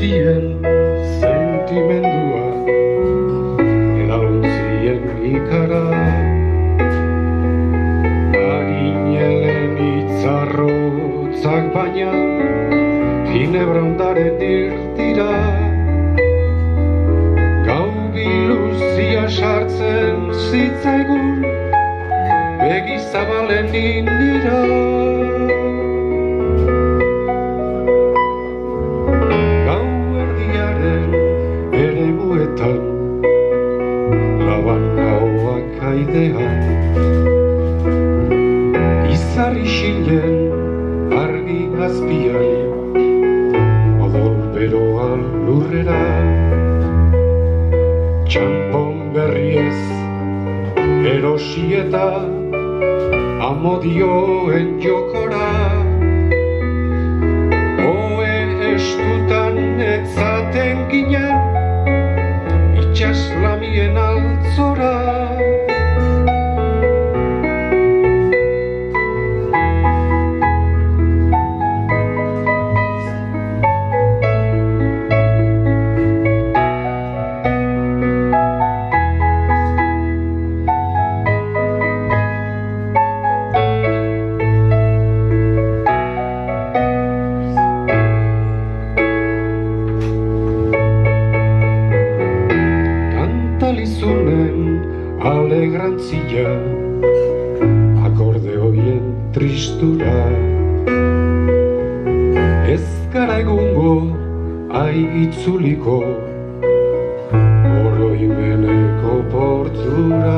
zien sentimendua edalontzien ikara Arinelen itzarrotzak baina ginebra ondaren dirtira Gau biluzia sartzen zitzaigun begi zabalen indira Gau erdiaren eremuetan laban gauak aidean Izar isilen argi azpian odol beroa lurrera Txampon berriez erosi eta amodioen jokora Oe estutan etzaten ginen itxaslamien altzora Talizunen alegrantzia akorde horien tristura Ez gara egungo aigitzuliko oroimeneko portura